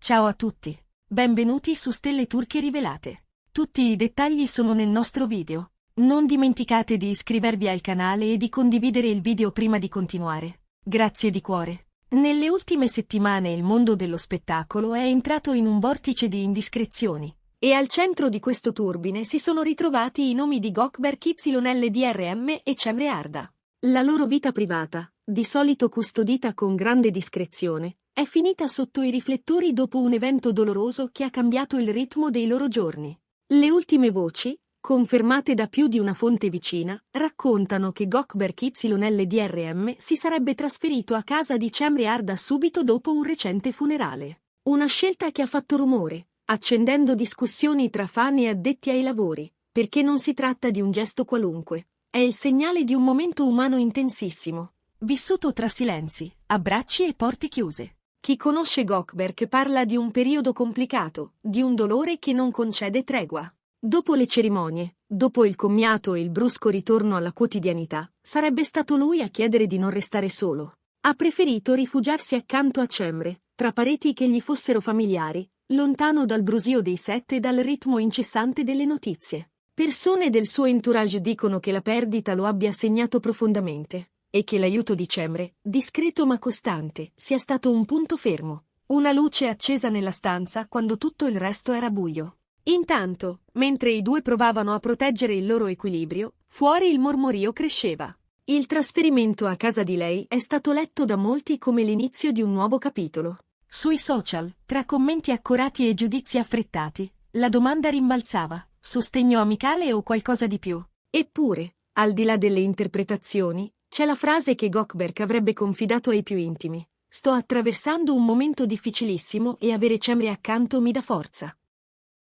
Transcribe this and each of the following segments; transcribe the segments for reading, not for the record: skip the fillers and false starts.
Ciao a tutti. Benvenuti su Stelle Turche Rivelate. Tutti i dettagli sono nel nostro video. Non dimenticate di iscrivervi al canale e di condividere il video prima di continuare. Grazie di cuore. Nelle ultime settimane il mondo dello spettacolo è entrato in un vortice di indiscrezioni. E al centro di questo turbine si sono ritrovati i nomi di Gökberk YLDRM e Cemre Arda. La loro vita privata, di solito custodita con grande discrezione, è finita sotto i riflettori dopo un evento doloroso che ha cambiato il ritmo dei loro giorni. Le ultime voci, confermate da più di una fonte vicina, raccontano che Gökberk YLDRM si sarebbe trasferito a casa di Cemre Arda subito dopo un recente funerale. Una scelta che ha fatto rumore, accendendo discussioni tra fan e addetti ai lavori, perché non si tratta di un gesto qualunque. È il segnale di un momento umano intensissimo, vissuto tra silenzi, abbracci e porte chiuse. Chi conosce Gökberk parla di un periodo complicato, di un dolore che non concede tregua. Dopo le cerimonie, dopo il commiato e il brusco ritorno alla quotidianità, sarebbe stato lui a chiedere di non restare solo. Ha preferito rifugiarsi accanto a Cemre, tra pareti che gli fossero familiari, lontano dal brusio dei set e dal ritmo incessante delle notizie. Persone del suo entourage dicono che la perdita lo abbia segnato profondamente e che l'aiuto di Cemre, discreto ma costante, sia stato un punto fermo, una luce accesa nella stanza quando tutto il resto era buio. Intanto, mentre i due provavano a proteggere il loro equilibrio, fuori il mormorio cresceva. Il trasferimento a casa di lei è stato letto da molti come l'inizio di un nuovo capitolo. Sui social, tra commenti accorati e giudizi affrettati, la domanda rimbalzava: sostegno amicale o qualcosa di più? Eppure, al di là delle interpretazioni, c'è la frase che Gökberk avrebbe confidato ai più intimi: sto attraversando un momento difficilissimo e avere Cemre accanto mi dà forza.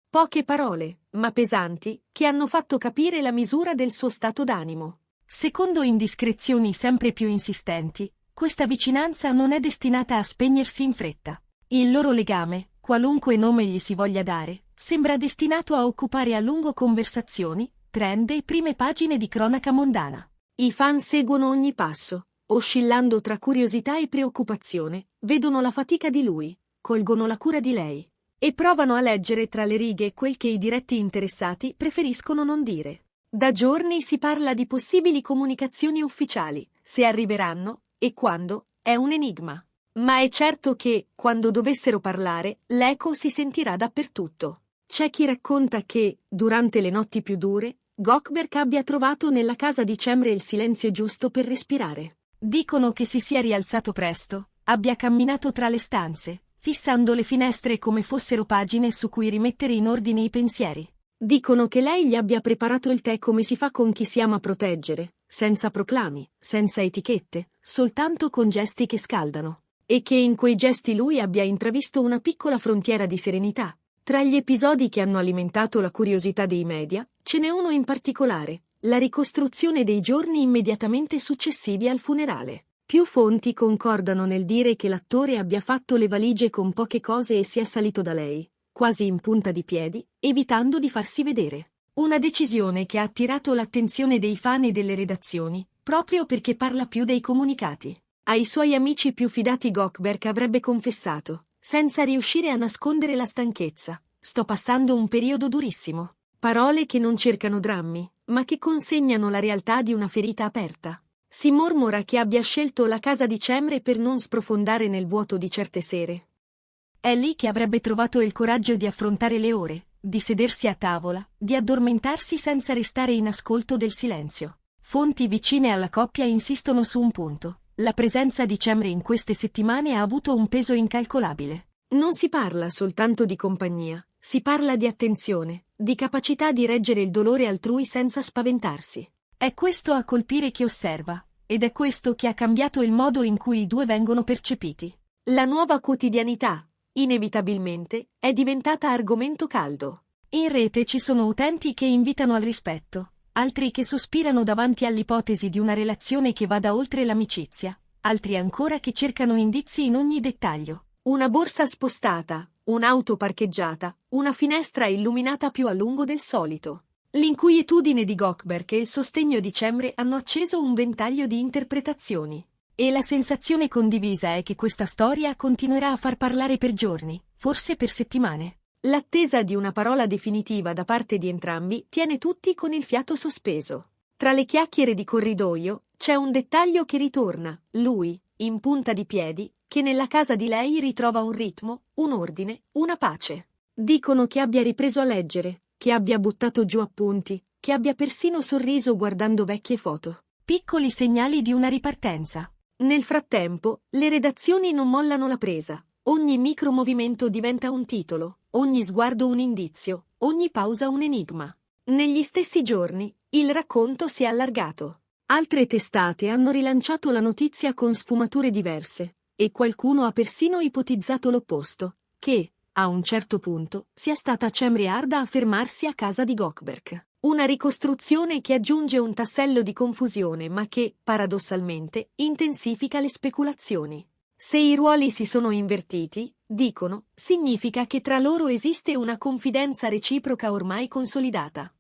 Poche parole, ma pesanti, che hanno fatto capire la misura del suo stato d'animo. Secondo indiscrezioni sempre più insistenti, questa vicinanza non è destinata a spegnersi in fretta. Il loro legame, qualunque nome gli si voglia dare, sembra destinato a occupare a lungo conversazioni, trend e prime pagine di cronaca mondana. I fan seguono ogni passo, oscillando tra curiosità e preoccupazione, vedono la fatica di lui, colgono la cura di lei, e provano a leggere tra le righe quel che i diretti interessati preferiscono non dire. Da giorni si parla di possibili comunicazioni ufficiali, se arriveranno, e quando, è un enigma. Ma è certo che, quando dovessero parlare, l'eco si sentirà dappertutto. C'è chi racconta che, durante le notti più dure, Gökberk abbia trovato nella casa di Cemre il silenzio giusto per respirare. Dicono che si sia rialzato presto, abbia camminato tra le stanze, fissando le finestre come fossero pagine su cui rimettere in ordine i pensieri. Dicono che lei gli abbia preparato il tè come si fa con chi si ama proteggere, senza proclami, senza etichette, soltanto con gesti che scaldano. E che in quei gesti lui abbia intravisto una piccola frontiera di serenità. Tra gli episodi che hanno alimentato la curiosità dei media, ce n'è uno in particolare: la ricostruzione dei giorni immediatamente successivi al funerale. Più fonti concordano nel dire che l'attore abbia fatto le valigie con poche cose e sia salito da lei, quasi in punta di piedi, evitando di farsi vedere. Una decisione che ha attirato l'attenzione dei fan e delle redazioni, proprio perché parla più dei comunicati. Ai suoi amici più fidati Gökberk avrebbe confessato, senza riuscire a nascondere la stanchezza: sto passando un periodo durissimo. Parole che non cercano drammi, ma che consegnano la realtà di una ferita aperta. Si mormora che abbia scelto la casa di Cemre per non sprofondare nel vuoto di certe sere. È lì che avrebbe trovato il coraggio di affrontare le ore, di sedersi a tavola, di addormentarsi senza restare in ascolto del silenzio. Fonti vicine alla coppia insistono su un punto: la presenza di Cemre in queste settimane ha avuto un peso incalcolabile. Non si parla soltanto di compagnia, si parla di attenzione, di capacità di reggere il dolore altrui senza spaventarsi. È questo a colpire chi osserva, ed è questo che ha cambiato il modo in cui i due vengono percepiti. La nuova quotidianità, inevitabilmente, è diventata argomento caldo. In rete ci sono utenti che invitano al rispetto, altri che sospirano davanti all'ipotesi di una relazione che vada oltre l'amicizia, altri ancora che cercano indizi in ogni dettaglio. Una borsa spostata, un'auto parcheggiata, una finestra illuminata più a lungo del solito. L'inquietudine di Gökberk e il sostegno di Cemre hanno acceso un ventaglio di interpretazioni. E la sensazione condivisa è che questa storia continuerà a far parlare per giorni, forse per settimane. L'attesa di una parola definitiva da parte di entrambi tiene tutti con il fiato sospeso. Tra le chiacchiere di corridoio c'è un dettaglio che ritorna: lui, in punta di piedi, che nella casa di lei ritrova un ritmo, un ordine, una pace. Dicono che abbia ripreso a leggere, che abbia buttato giù appunti, che abbia persino sorriso guardando vecchie foto. Piccoli segnali di una ripartenza. Nel frattempo, le redazioni non mollano la presa. Ogni micromovimento diventa un titolo, ogni sguardo un indizio, ogni pausa un enigma. Negli stessi giorni, il racconto si è allargato. Altre testate hanno rilanciato la notizia con sfumature diverse, e qualcuno ha persino ipotizzato l'opposto, che, a un certo punto, sia stata Cemre Arda a fermarsi a casa di Gökberk. Una ricostruzione che aggiunge un tassello di confusione ma che, paradossalmente, intensifica le speculazioni. Se i ruoli si sono invertiti, dicono, significa che tra loro esiste una confidenza reciproca ormai consolidata.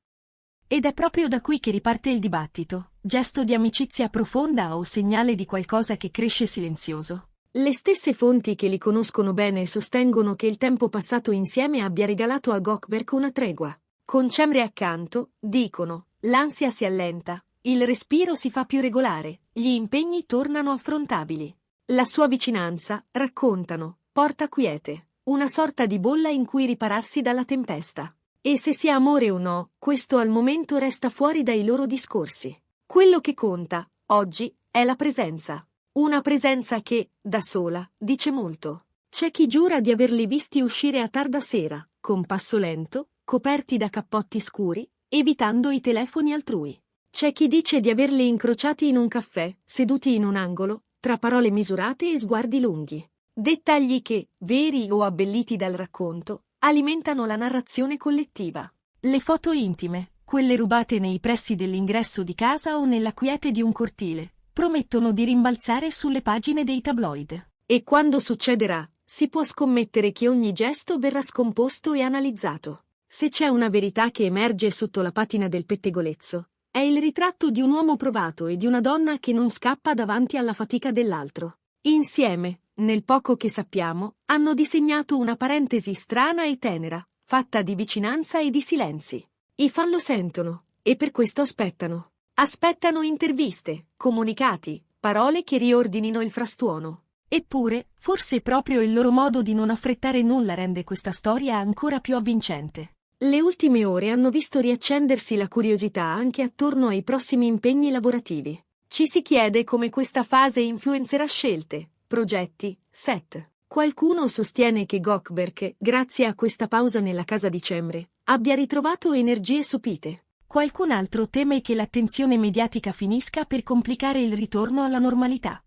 Ed è proprio da qui che riparte il dibattito, gesto di amicizia profonda o segnale di qualcosa che cresce silenzioso. Le stesse fonti che li conoscono bene sostengono che il tempo passato insieme abbia regalato a Gökberk una tregua. Con Cemre accanto, dicono, l'ansia si allenta, il respiro si fa più regolare, gli impegni tornano affrontabili. La sua vicinanza, raccontano, porta quiete, una sorta di bolla in cui ripararsi dalla tempesta. E se sia amore o no, questo al momento resta fuori dai loro discorsi. Quello che conta, oggi, è la presenza. Una presenza che, da sola, dice molto. C'è chi giura di averli visti uscire a tarda sera, con passo lento, coperti da cappotti scuri, evitando i telefoni altrui. C'è chi dice di averli incrociati in un caffè, seduti in un angolo, tra parole misurate e sguardi lunghi. Dettagli che, veri o abbelliti dal racconto, alimentano la narrazione collettiva. Le foto intime, quelle rubate nei pressi dell'ingresso di casa o nella quiete di un cortile, promettono di rimbalzare sulle pagine dei tabloid. E quando succederà, si può scommettere che ogni gesto verrà scomposto e analizzato. Se c'è una verità che emerge sotto la patina del pettegolezzo, è il ritratto di un uomo provato e di una donna che non scappa davanti alla fatica dell'altro. Insieme, nel poco che sappiamo, hanno disegnato una parentesi strana e tenera, fatta di vicinanza e di silenzi. I fan lo sentono, e per questo aspettano. Aspettano interviste, comunicati, parole che riordinino il frastuono. Eppure, forse proprio il loro modo di non affrettare nulla rende questa storia ancora più avvincente. Le ultime ore hanno visto riaccendersi la curiosità anche attorno ai prossimi impegni lavorativi. Ci si chiede come questa fase influenzerà scelte, progetti, set. Qualcuno sostiene che Gökberk, grazie a questa pausa nella casa di Cemre, abbia ritrovato energie sopite. Qualcun altro teme che l'attenzione mediatica finisca per complicare il ritorno alla normalità.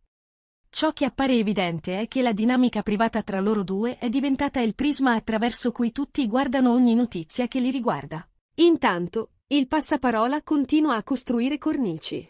Ciò che appare evidente è che la dinamica privata tra loro due è diventata il prisma attraverso cui tutti guardano ogni notizia che li riguarda. Intanto, il passaparola continua a costruire cornici.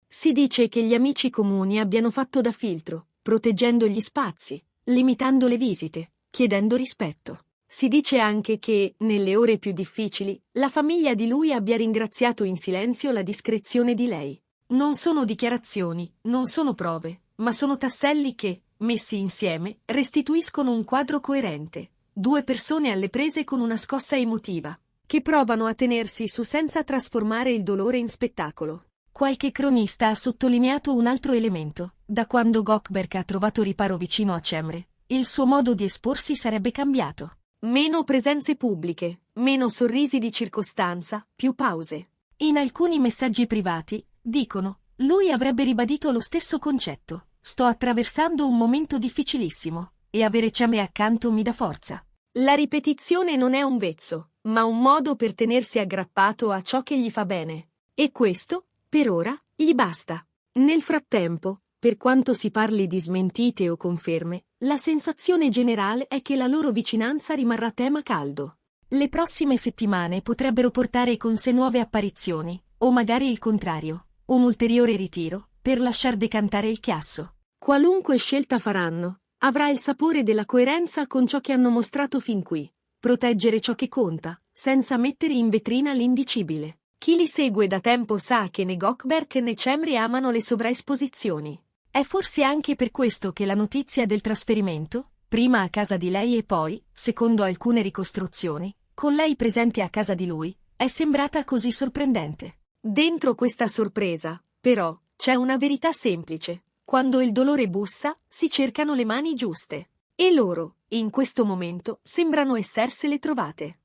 Si dice che gli amici comuni abbiano fatto da filtro, proteggendo gli spazi, limitando le visite, chiedendo rispetto. Si dice anche che, nelle ore più difficili, la famiglia di lui abbia ringraziato in silenzio la discrezione di lei. Non sono dichiarazioni, non sono prove, ma sono tasselli che, messi insieme, restituiscono un quadro coerente. Due persone alle prese con una scossa emotiva, che provano a tenersi su senza trasformare il dolore in spettacolo. Qualche cronista ha sottolineato un altro elemento. Da quando Gökberk ha trovato riparo vicino a Cemre, il suo modo di esporsi sarebbe cambiato. Meno presenze pubbliche, meno sorrisi di circostanza, più pause. In alcuni messaggi privati, dicono, lui avrebbe ribadito lo stesso concetto. Sto attraversando un momento difficilissimo, e avere Cemre accanto mi dà forza. La ripetizione non è un vezzo, ma un modo per tenersi aggrappato a ciò che gli fa bene. E questo, per ora, gli basta. Nel frattempo, per quanto si parli di smentite o conferme, la sensazione generale è che la loro vicinanza rimarrà tema caldo. Le prossime settimane potrebbero portare con sé nuove apparizioni, o magari il contrario, un ulteriore ritiro, per lasciar decantare il chiasso. Qualunque scelta faranno, avrà il sapore della coerenza con ciò che hanno mostrato fin qui. Proteggere ciò che conta, senza mettere in vetrina l'indicibile. Chi li segue da tempo sa che né Gökberk né Cemre amano le sovraesposizioni. È forse anche per questo che la notizia del trasferimento, prima a casa di lei e poi, secondo alcune ricostruzioni, con lei presente a casa di lui, è sembrata così sorprendente. Dentro questa sorpresa, però, c'è una verità semplice. Quando il dolore bussa, si cercano le mani giuste. E loro, in questo momento, sembrano essersele trovate.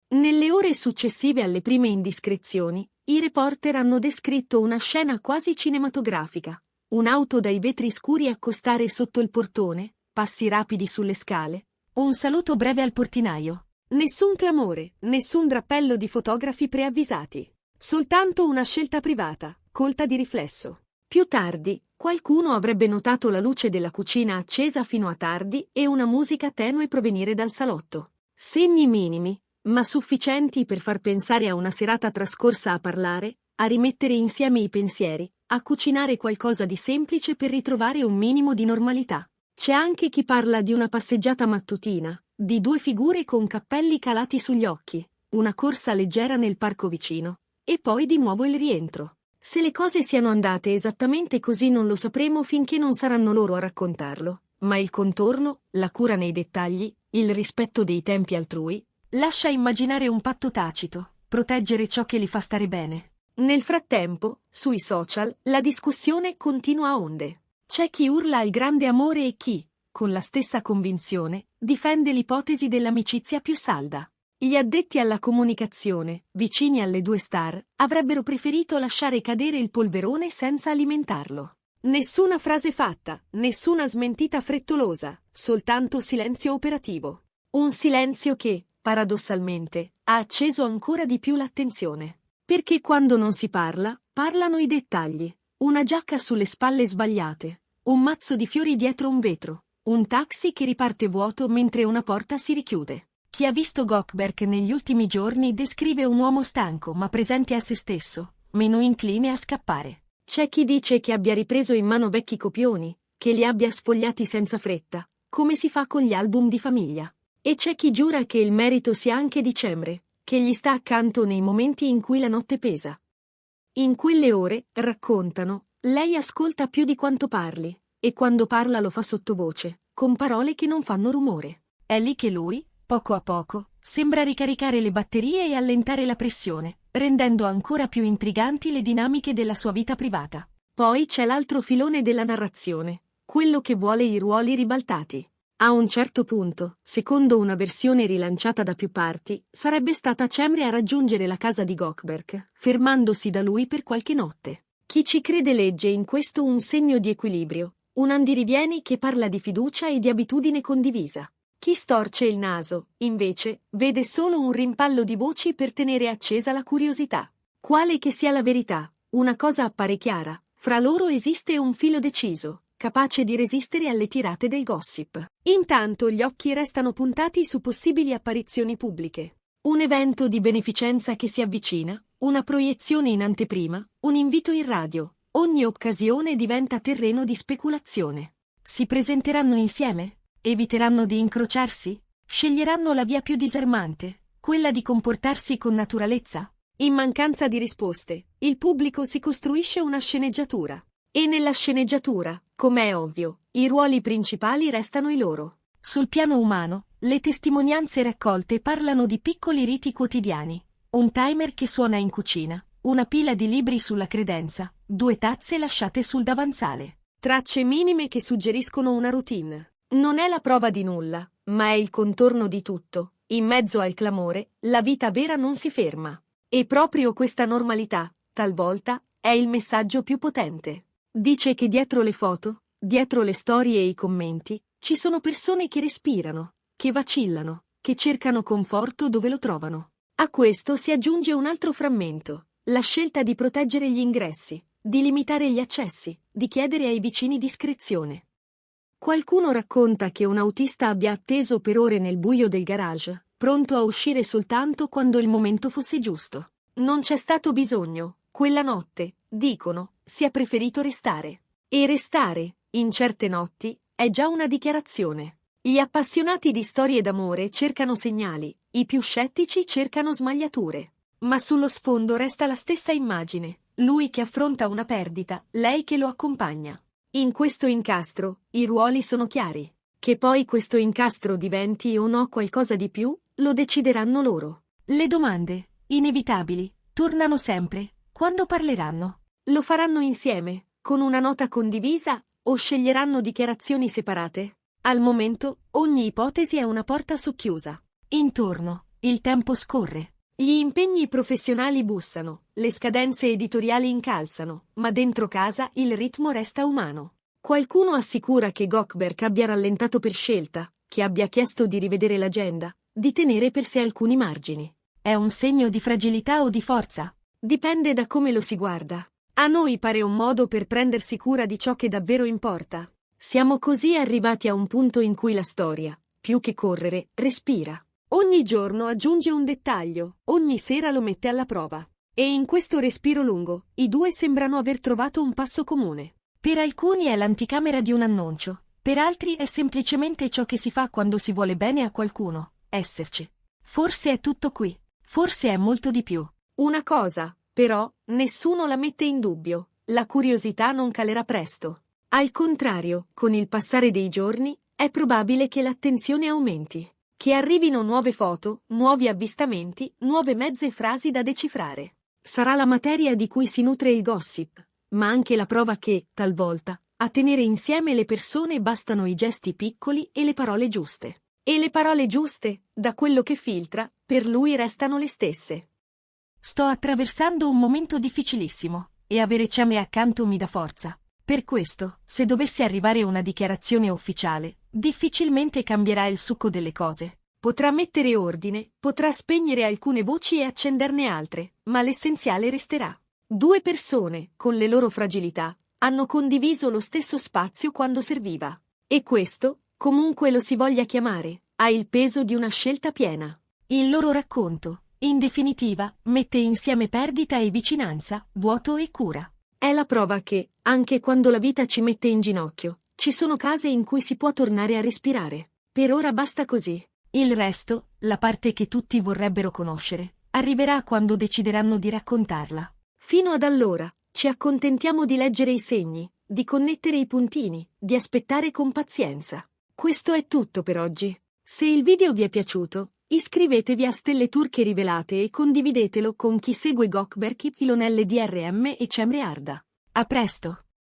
Nelle ore successive alle prime indiscrezioni, i reporter hanno descritto una scena quasi cinematografica. Un'auto dai vetri scuri accostare sotto il portone, passi rapidi sulle scale, un saluto breve al portinaio. Nessun clamore, nessun drappello di fotografi preavvisati. Soltanto una scelta privata, colta di riflesso. Più tardi, qualcuno avrebbe notato la luce della cucina accesa fino a tardi e una musica tenue provenire dal salotto. Segni minimi, ma sufficienti per far pensare a una serata trascorsa a parlare, a rimettere insieme i pensieri, a cucinare qualcosa di semplice per ritrovare un minimo di normalità. C'è anche chi parla di una passeggiata mattutina, di due figure con cappelli calati sugli occhi, una corsa leggera nel parco vicino, e poi di nuovo il rientro. Se le cose siano andate esattamente così non lo sapremo finché non saranno loro a raccontarlo, ma il contorno, la cura nei dettagli, il rispetto dei tempi altrui, lascia immaginare un patto tacito, proteggere ciò che li fa stare bene. Nel frattempo, sui social, la discussione continua a onde. C'è chi urla al grande amore e chi, con la stessa convinzione, difende l'ipotesi dell'amicizia più salda. Gli addetti alla comunicazione, vicini alle due star, avrebbero preferito lasciare cadere il polverone senza alimentarlo. Nessuna frase fatta, nessuna smentita frettolosa, soltanto silenzio operativo. Un silenzio che, paradossalmente, ha acceso ancora di più l'attenzione. Perché quando non si parla, parlano i dettagli. Una giacca sulle spalle sbagliate, un mazzo di fiori dietro un vetro, un taxi che riparte vuoto mentre una porta si richiude. Chi ha visto Gökberk negli ultimi giorni descrive un uomo stanco ma presente a se stesso, meno incline a scappare. C'è chi dice che abbia ripreso in mano vecchi copioni, che li abbia sfogliati senza fretta, come si fa con gli album di famiglia. E c'è chi giura che il merito sia anche di Cemre, che gli sta accanto nei momenti in cui la notte pesa. In quelle ore, raccontano, lei ascolta più di quanto parli, e quando parla lo fa sottovoce, con parole che non fanno rumore. È lì che lui, poco a poco, sembra ricaricare le batterie e allentare la pressione, rendendo ancora più intriganti le dinamiche della sua vita privata. Poi c'è l'altro filone della narrazione, quello che vuole i ruoli ribaltati. A un certo punto, secondo una versione rilanciata da più parti, sarebbe stata Cemre a raggiungere la casa di Gökberk, fermandosi da lui per qualche notte. Chi ci crede legge in questo un segno di equilibrio, un andirivieni che parla di fiducia e di abitudine condivisa. Chi storce il naso, invece, vede solo un rimpallo di voci per tenere accesa la curiosità. Quale che sia la verità, una cosa appare chiara, fra loro esiste un filo deciso, capace di resistere alle tirate del gossip. Intanto gli occhi restano puntati su possibili apparizioni pubbliche. Un evento di beneficenza che si avvicina, una proiezione in anteprima, un invito in radio. Ogni occasione diventa terreno di speculazione. Si presenteranno insieme? Eviteranno di incrociarsi? Sceglieranno la via più disarmante, quella di comportarsi con naturalezza? In mancanza di risposte, il pubblico si costruisce una sceneggiatura. E nella sceneggiatura, come è ovvio, i ruoli principali restano i loro. Sul piano umano, le testimonianze raccolte parlano di piccoli riti quotidiani. Un timer che suona in cucina, una pila di libri sulla credenza, 2 tazze lasciate sul davanzale. Tracce minime che suggeriscono una routine. Non è la prova di nulla, ma è il contorno di tutto. In mezzo al clamore, la vita vera non si ferma. E proprio questa normalità, talvolta, è il messaggio più potente. Dice che dietro le foto, dietro le storie e i commenti, ci sono persone che respirano, che vacillano, che cercano conforto dove lo trovano. A questo si aggiunge un altro frammento, la scelta di proteggere gli ingressi, di limitare gli accessi, di chiedere ai vicini discrezione. Qualcuno racconta che un autista abbia atteso per ore nel buio del garage, pronto a uscire soltanto quando il momento fosse giusto. Non c'è stato bisogno, quella notte, dicono, si è preferito restare. E restare, in certe notti, è già una dichiarazione. Gli appassionati di storie d'amore cercano segnali, i più scettici cercano smagliature. Ma sullo sfondo resta la stessa immagine, lui che affronta una perdita, lei che lo accompagna. In questo incastro, i ruoli sono chiari. Che poi questo incastro diventi o no qualcosa di più, lo decideranno loro. Le domande, inevitabili, tornano sempre, quando parleranno. Lo faranno insieme, con una nota condivisa, o sceglieranno dichiarazioni separate? Al momento, ogni ipotesi è una porta socchiusa. Intorno, il tempo scorre. Gli impegni professionali bussano, le scadenze editoriali incalzano, ma dentro casa il ritmo resta umano. Qualcuno assicura che Goldberg abbia rallentato per scelta, che abbia chiesto di rivedere l'agenda, di tenere per sé alcuni margini. È un segno di fragilità o di forza? Dipende da come lo si guarda. A noi pare un modo per prendersi cura di ciò che davvero importa. Siamo così arrivati a un punto in cui la storia, più che correre, respira. Ogni giorno aggiunge un dettaglio, ogni sera lo mette alla prova. E in questo respiro lungo, i due sembrano aver trovato un passo comune. Per alcuni è l'anticamera di un annuncio, per altri è semplicemente ciò che si fa quando si vuole bene a qualcuno, esserci. Forse è tutto qui, forse è molto di più. Una cosa, però, nessuno la mette in dubbio, la curiosità non calerà presto. Al contrario, con il passare dei giorni, è probabile che l'attenzione aumenti, che arrivino nuove foto, nuovi avvistamenti, nuove mezze frasi da decifrare. Sarà la materia di cui si nutre il gossip, ma anche la prova che, talvolta, a tenere insieme le persone bastano i gesti piccoli e le parole giuste. E le parole giuste, da quello che filtra, per lui restano le stesse. Sto attraversando un momento difficilissimo, e avere Cemre accanto mi dà forza. Per questo, se dovesse arrivare una dichiarazione ufficiale, difficilmente cambierà il succo delle cose. Potrà mettere ordine, potrà spegnere alcune voci e accenderne altre, ma l'essenziale resterà. Due persone, con le loro fragilità, hanno condiviso lo stesso spazio quando serviva. E questo, comunque lo si voglia chiamare, ha il peso di una scelta piena. Il loro racconto, in definitiva, mette insieme perdita e vicinanza, vuoto e cura. È la prova che, anche quando la vita ci mette in ginocchio, ci sono case in cui si può tornare a respirare. Per ora basta così. Il resto, la parte che tutti vorrebbero conoscere, arriverà quando decideranno di raccontarla. Fino ad allora, ci accontentiamo di leggere i segni, di connettere i puntini, di aspettare con pazienza. Questo è tutto per oggi. Se il video vi è piaciuto, iscrivetevi a Stelle Turche Rivelate e condividetelo con chi segue Gökberk, Filonelle DRM e Cemre Arda. A presto!